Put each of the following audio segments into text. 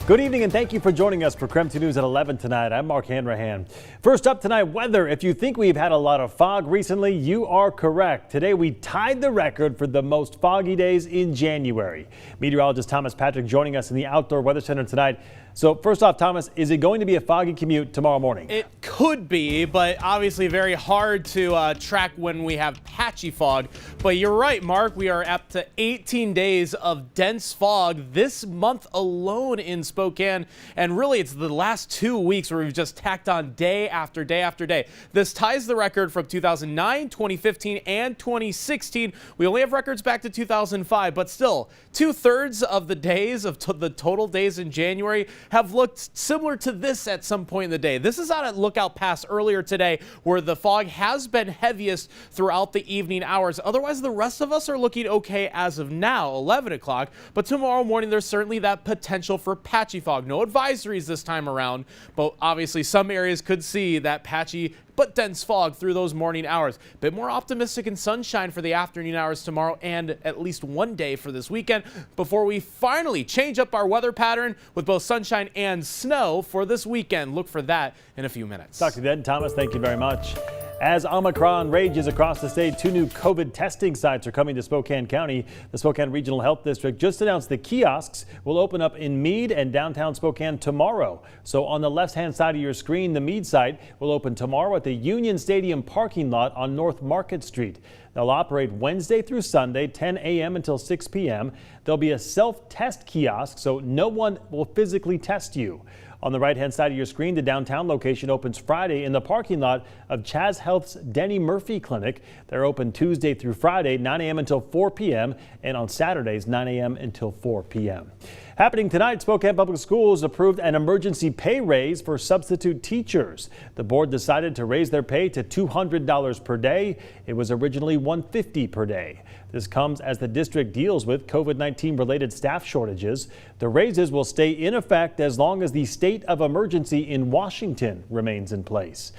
Good evening and thank you for joining us for KREM 2 News at 11 tonight. I'm Mark Hanrahan. First up tonight, weather. If you think we've had a lot of fog recently, you are correct. Today we tied the record for the most foggy days in January. Meteorologist Thomas Patrick joining us in the Outdoor Weather Center tonight. So first off, Thomas, is it going to be a foggy commute tomorrow morning? It could be, but obviously very hard to track when we have patchy fog. But you're right, Mark. We are up to 18 days of dense fog this month alone in Spokane. And really, it's the last 2 weeks where we've just tacked on day after day after day. This ties the record from 2009, 2015, and 2016. We only have records back to 2005, but still, 2/3 of the days of the total days in January have looked similar to this at some point in the day. This is out at Lookout Pass earlier today, where the fog has been heaviest throughout the evening hours. Otherwise, the rest of us are looking okay as of now, 11 o'clock. But tomorrow morning, there's certainly that potential for patchy fog. No advisories this time around, but obviously some areas could see that patchy but dense fog through those morning hours. A bit more optimistic and sunshine for the afternoon hours tomorrow and at least one day for this weekend before we finally change up our weather pattern with both sunshine and snow for this weekend. Look for that in a few minutes. Talk to you then, Thomas. Thank you very much. As Omicron rages across the state, 2 new COVID testing sites are coming to Spokane County. The Spokane Regional Health District just announced the kiosks will open up in Meade and downtown Spokane tomorrow. So on the left-hand side of your screen, the Meade site will open tomorrow at the Union Stadium parking lot on North Market Street. They'll operate Wednesday through Sunday, 10 a.m. until 6 p.m. There'll be a self-test kiosk, so no one will physically test you. On the right-hand side of your screen, the downtown location opens Friday in the parking lot of Chaz Health's Denny Murphy Clinic. They're open Tuesday through Friday, 9 a.m. until 4 p.m. and on Saturdays, 9 a.m. until 4 p.m. Happening tonight, Spokane Public Schools approved an emergency pay raise for substitute teachers. The board decided to raise their pay to $200 per day. It was originally $150 per day. This comes as the district deals with COVID-19 related staff shortages. The raises will stay in effect as long as the state of emergency in Washington remains in place.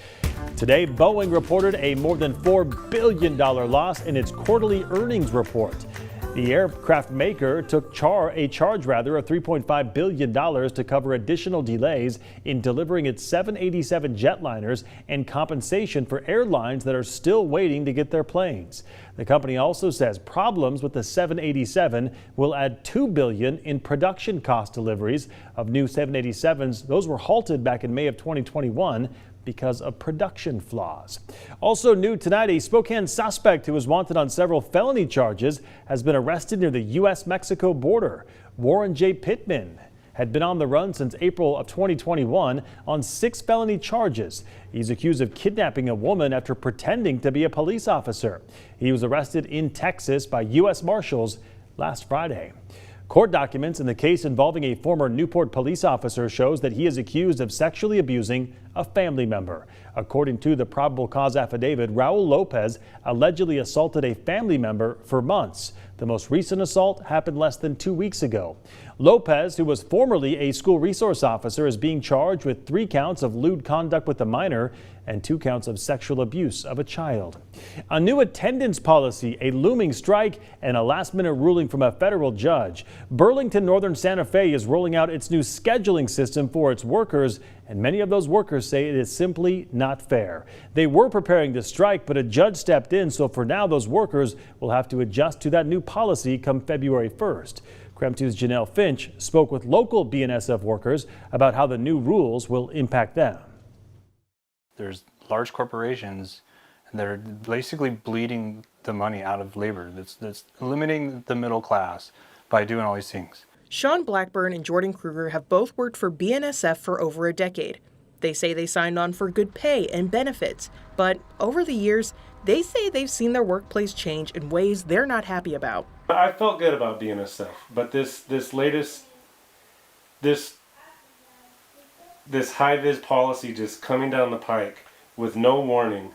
Today, Boeing reported a more than $4 billion loss in its quarterly earnings report. The aircraft maker took a charge of $3.5 billion to cover additional delays in delivering its 787 jetliners and compensation for airlines that are still waiting to get their planes. The company also says problems with the 787 will add $2 billion in production cost deliveries of new 787s. Those were halted back in May of 2021. Because of production flaws. Also new tonight, a Spokane suspect who was wanted on several felony charges has been arrested near the U.S.-Mexico border. Warren J. Pittman had been on the run since April of 2021 on 6 felony charges. He's accused of kidnapping a woman after pretending to be a police officer. He was arrested in Texas by U.S. Marshals last Friday. Court documents in the case involving a former Newport police officer shows that he is accused of sexually abusing a family member. According to the probable cause affidavit, Raul Lopez allegedly assaulted a family member for months. The most recent assault happened less than 2 weeks ago. Lopez, who was formerly a school resource officer, is being charged with 3 counts of lewd conduct with a minor and 2 counts of sexual abuse of a child. A new attendance policy, a looming strike, and a last-minute ruling from a federal judge. Burlington Northern Santa Fe is rolling out its new scheduling system for its workers, and many of those workers say it is simply not fair. They were preparing to strike, but a judge stepped in, so for now those workers will have to adjust to that new policy come February 1st. KREM 2's Janelle Finch spoke with local BNSF workers about how the new rules will impact them. There's large corporations and they're basically bleeding the money out of labor. That's limiting the middle class by doing all these things. Sean Blackburn and Jordan Kruger have both worked for BNSF for over a decade. They say they signed on for good pay and benefits, but over the years, they say they've seen their workplace change in ways they're not happy about. I felt good about BNSF, but this high-vis policy just coming down the pike with no warning,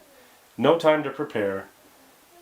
no time to prepare.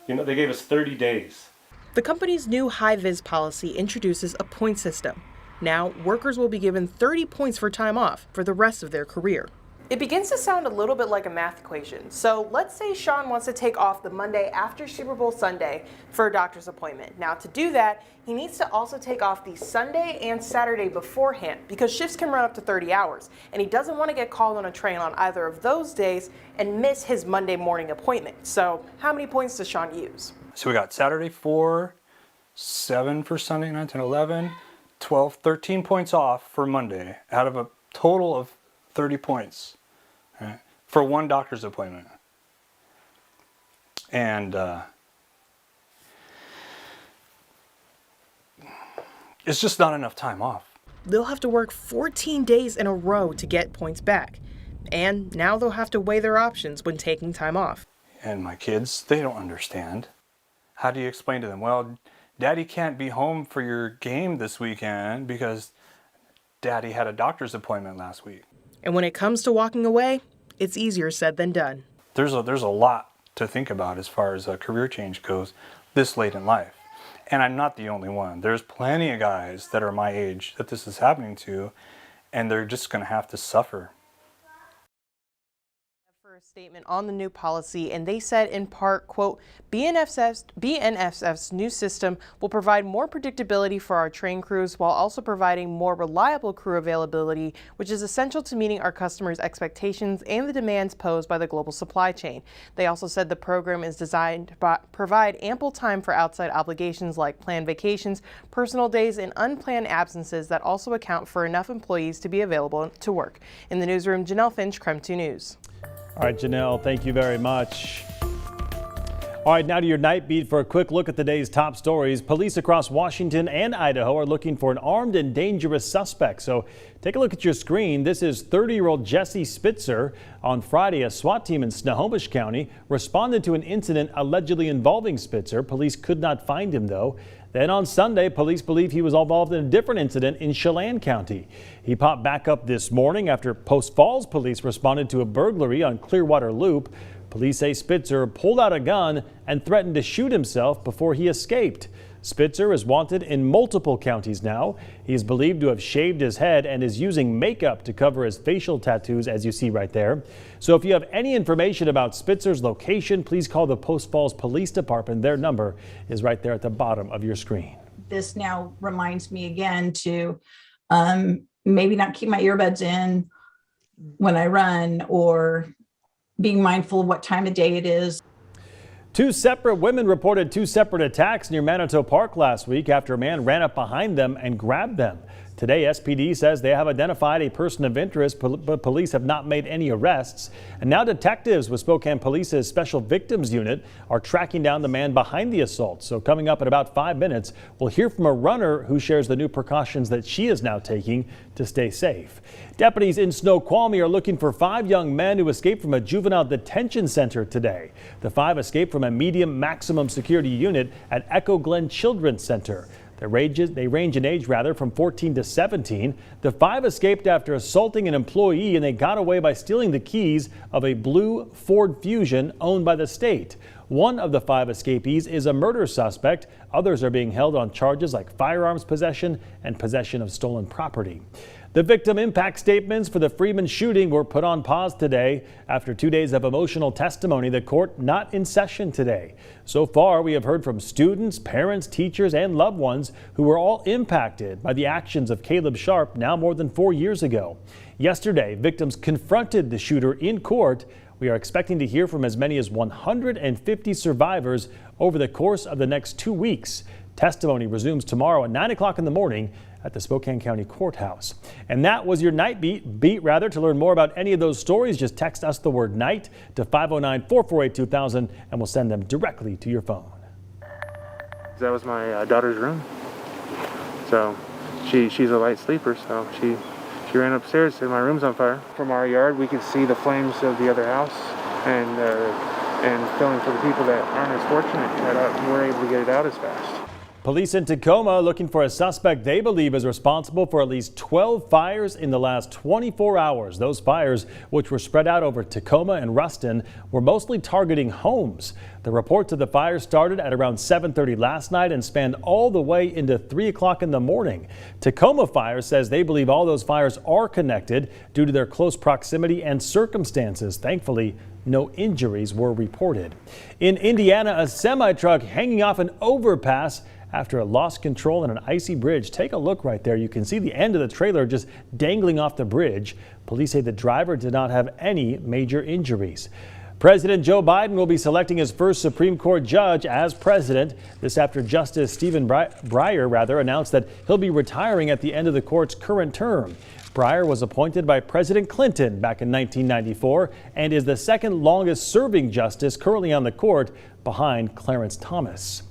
You know, they gave us 30 days. The company's new high-vis policy introduces a point system. Now, workers will be given 30 points for time off for the rest of their career. It begins to sound a little bit like a math equation. So let's say Sean wants to take off the Monday after Super Bowl Sunday for a doctor's appointment. Now to do that, he needs to also take off the Sunday and Saturday beforehand because shifts can run up to 30 hours. And he doesn't want to get called on a train on either of those days and miss his Monday morning appointment. So how many points does Sean use? So we got Saturday 4, 7 for Sunday, 9, 10, 11, 12, 13 points off for Monday out of a total of 30 points, right, for one doctor's appointment. And it's just not enough time off. They'll have to work 14 days in a row to get points back. And now they'll have to weigh their options when taking time off. And my kids, they don't understand. How do you explain to them? Well, Daddy can't be home for your game this weekend because Daddy had a doctor's appointment last week. And when it comes to walking away, it's easier said than done. There's a lot to think about as far as a career change goes this late in life. And I'm not the only one. There's plenty of guys that are my age that this is happening to, and they're just going to have to suffer. For a statement on the new policy, and they said in part, quote, BNSF's new system will provide more predictability for our train crews while also providing more reliable crew availability, which is essential to meeting our customers' expectations and the demands posed by the global supply chain. They also said the program is designed to provide ample time for outside obligations like planned vacations, personal days, and unplanned absences that also account for enough employees to be available to work. In the newsroom, Janelle Finch, KREM 2 News. All right, Janelle, thank you very much. All right, now to your night beat for a quick look at the day's top stories. Police across Washington and Idaho are looking for an armed and dangerous suspect. So take a look at your screen. This is 30-year-old Jesse Spitzer. On Friday, a SWAT team in Snohomish County responded to an incident allegedly involving Spitzer. Police could not find him, though. Then on Sunday, police believe he was involved in a different incident in Chelan County. He popped back up this morning after Post Falls police responded to a burglary on Clearwater Loop. Police say Spitzer pulled out a gun and threatened to shoot himself before he escaped. Spitzer is wanted in multiple counties now. He is believed to have shaved his head and is using makeup to cover his facial tattoos, as you see right there. So if you have any information about Spitzer's location, please call the Post Falls Police Department. Their number is right there at the bottom of your screen. This now reminds me again to maybe not keep my earbuds in when I run, or being mindful of what time of day it is. Two separate women reported two separate attacks near Manitou Park last week after a man ran up behind them and grabbed them. Today, SPD says they have identified a person of interest, but police have not made any arrests. And now detectives with Spokane Police's Special Victims Unit are tracking down the man behind the assault. So coming up in about 5 minutes, we'll hear from a runner who shares the new precautions that she is now taking to stay safe. Deputies in Snoqualmie are looking for 5 young men who escaped from a juvenile detention center today. The 5 escaped from a medium maximum security unit at Echo Glen Children's Center. They range in age from 14 to 17. The 5 escaped after assaulting an employee, and they got away by stealing the keys of a blue Ford Fusion owned by the state. One of the 5 escapees is a murder suspect. Others are being held on charges like firearms possession and possession of stolen property. The victim impact statements for the Freeman shooting were put on pause today after 2 days of emotional testimony. The court not in session today. So far, we have heard from students, parents, teachers, and loved ones who were all impacted by the actions of Caleb Sharp now more than 4 years ago. Yesterday, victims confronted the shooter in court. We are expecting to hear from as many as 150 survivors over the course of the next 2 weeks. Testimony resumes tomorrow at 9 o'clock in the morning at the Spokane County Courthouse. And that was your night beat. To learn more about any of those stories, just text us the word night to 509-448-2000 and we'll send them directly to your phone. That was my daughter's room. So she's a light sleeper, so she ran upstairs and my room's on fire. From our yard we could see the flames of the other house, and feeling for the people that aren't as fortunate that we're able to get it out as fast. Police in Tacoma looking for a suspect they believe is responsible for at least 12 fires in the last 24 hours. Those fires, which were spread out over Tacoma and Ruston, were mostly targeting homes. The reports of the fire started at around 7:30 last night and spanned all the way into 3 o'clock in the morning. Tacoma Fire says they believe all those fires are connected due to their close proximity and circumstances. Thankfully, no injuries were reported. In Indiana, a semi-truck hanging off an overpass after it lost control on an icy bridge. Take a look right there. You can see the end of the trailer just dangling off the bridge. Police say the driver did not have any major injuries. President Joe Biden will be selecting his first Supreme Court judge as president. This after Justice Stephen Breyer announced that he'll be retiring at the end of the court's current term. Breyer was appointed by President Clinton back in 1994 and is the second longest serving justice currently on the court, behind Clarence Thomas.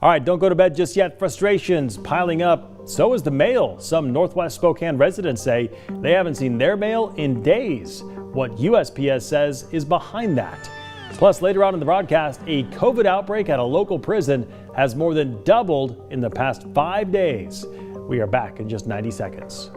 All right, don't go to bed just yet. Frustrations piling up. So is the mail. Some Northwest Spokane residents say they haven't seen their mail in days. What USPS says is behind that. Plus, later on in the broadcast, a COVID outbreak at a local prison has more than doubled in the past 5 days. We are back in just 90 seconds.